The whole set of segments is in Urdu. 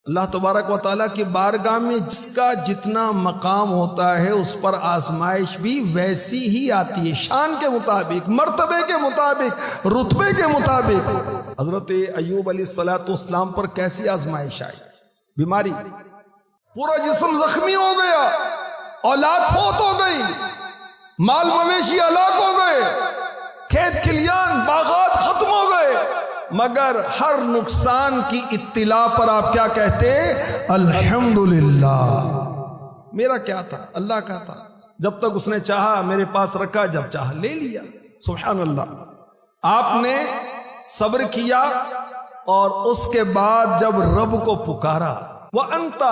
اللہ تبارک و تعالیٰ کی بارگاہ میں جس کا جتنا مقام ہوتا ہے اس پر آزمائش بھی ویسی ہی آتی ہے، شان کے مطابق، مرتبے کے مطابق، رتبے کے مطابق۔ حضرت ایوب علیہ السلام پر کیسی آزمائش آئی؟ بیماری، پورا جسم زخمی ہو گیا، اولاد فوت ہو گئی، مال مویشی ہلاک ہو گئے، کھیت کھلیان باغات ختم ہو گئے، مگر ہر نقصان کی اطلاع پر آپ کیا کہتے؟ الحمدللہ۔ میرا کیا تھا؟ اللہ کا تھا، جب تک اس نے چاہا میرے پاس رکھا، جب چاہا لے لیا۔ سبحان اللہ۔ آپ نے صبر کیا اور اس کے بعد جب رب کو پکارا، وَأَنْتَ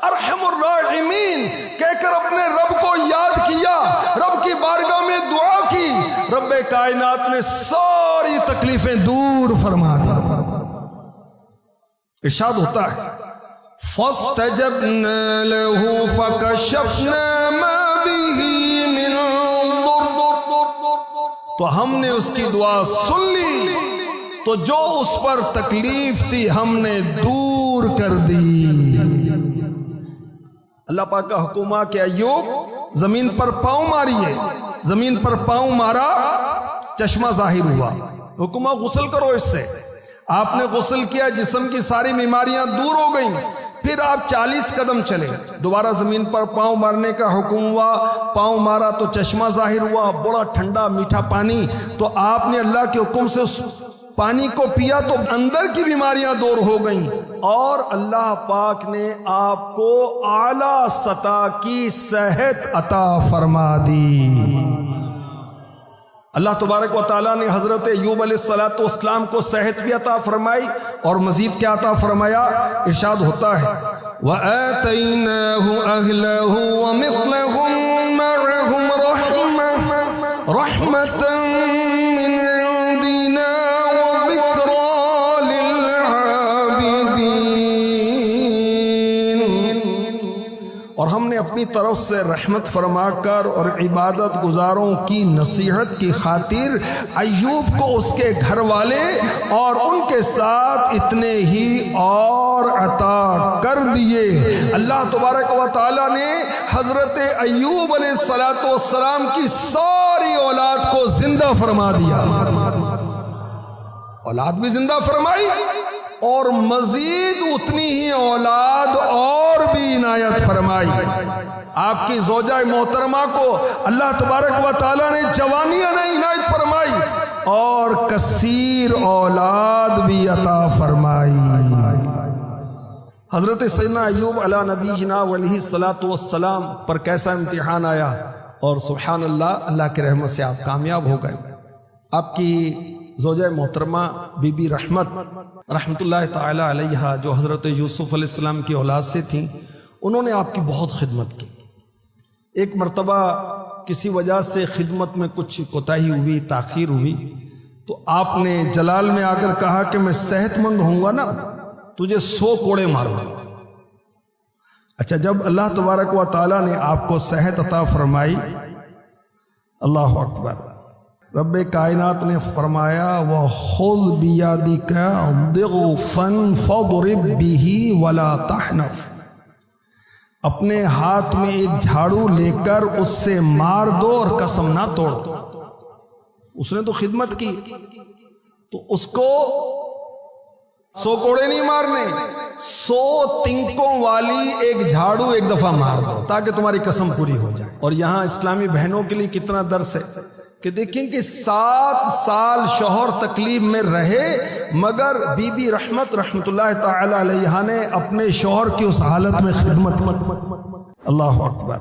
أَرْحَمُ الرَّاحِمِينَ کہہ کر اپنے رب کو یاد کیا، رب کی بارگاہ میں دعا کی، رب کائنات نے ساری تکلیفیں دور فرما دی۔ ارشاد ہوتا ہے فَاسْتَجَبْنَا لَهُ فَكَشَفْنَا مَا بِهِ مِنْ ضُرٍّ تو ہم نے اس کی دعا سن لی، تو جو اس پر تکلیف تھی ہم نے دور کر دی۔ اللہ پاک کا حکم ہے کہ ایوب زمین پر پاؤں ماریے، زمین پر پاؤں مارا، چشمہ ظاہر ہوا، حکم ہے غسل کرو اس سے۔ آپ نے غسل کیا، جسم کی ساری بیماریاں دور ہو گئیں۔ پھر آپ 40 قدم چلے، دوبارہ زمین پر پاؤں مارنے کا حکم ہوا، پاؤں مارا تو چشمہ ظاہر ہوا، بڑا ٹھنڈا میٹھا پانی، تو آپ نے اللہ کے حکم سے اس پانی کو پیا تو اندر کی بیماریاں دور ہو گئیں، اور اللہ پاک نے آپ کو اعلیٰ سطح کی صحت عطا فرما دی۔ اللہ تبارک و تعالیٰ نے حضرت ایوب علیہ السلام کو صحت بھی عطا فرمائی، اور مزید کیا عطا فرمایا؟ ارشاد ہوتا ہے وَآتَيْنَاهُ أَهْلَهُ وَمِثْلَهُمْ مَعَهُمْ رَحْمَةً مِّنْ عِنْدِنَا وَذِكْرَىٰ لِلْعَابِدِينَ۔ اور ہم نے اپنی طرف سے رحمت فرما کر اور عبادت گزاروں کی نصیحت کی خاطر ایوب کو اس کے گھر والے اور ان کے ساتھ اتنے ہی اور عطا کر دیے۔ اللہ تبارک و تعالیٰ نے حضرت ایوب علیہ السلام کی ساری اولاد کو زندہ فرما دیا، اولاد بھی زندہ فرمائی، اور مزید اتنی ہی اولاد اور بھی عنایت فرمائی۔ آپ کی زوجہ محترمہ کو اللہ تبارک و تعالیٰ نے جوانیاں عنایت فرمائی، اور کثیر اولاد بھی عطا فرمائی۔ حضرت سیدنا ایوب علیہ نبینا علیہ السلام پر کیسا امتحان آیا، اور سبحان اللہ، اللہ کی رحمت سے آپ کامیاب ہو گئے۔ آپ کی زوجہ محترمہ بی بی رحمت اللہ تعالی علیہ، جو حضرت یوسف علیہ السلام کی اولاد سے تھیں، انہوں نے آپ کی بہت خدمت کی۔ ایک مرتبہ کسی وجہ سے خدمت میں کچھ کوتاہی ہوئی، تاخیر ہوئی، تو آپ نے جلال میں آ کر کہا کہ میں صحت مند ہوں گا نا، تجھے 100 کوڑے ماروں گا۔ اچھا، جب اللہ تبارک و تعالیٰ نے آپ کو صحت عطا فرمائی، اللہ اکبر، رب کائنات نے فرمایا وَخُذْ بِيَدِكَ ضِغْفًا فَاضْرِبْ بِهِ وَلَا تَحْنَثْ اپنے ہاتھ میں ایک جھاڑو لے کر اس سے مار دو اور قسم نہ توڑ دو۔ اس نے تو خدمت کی، تو اس کو 100 کوڑے نہیں مارنے، 100 تنکوں والی ایک جھاڑو ایک دفعہ مار دو تاکہ تمہاری قسم پوری ہو جائے۔ اور یہاں اسلامی بہنوں کے لیے کتنا درس ہے کہ دیکھیں کہ 7 سال شوہر تکلیف میں رہے، مگر بی بی رحمت اللہ تعالی علیہ نے اپنے شوہر کی اس حالت میں خدمت۔ اللہ اکبر۔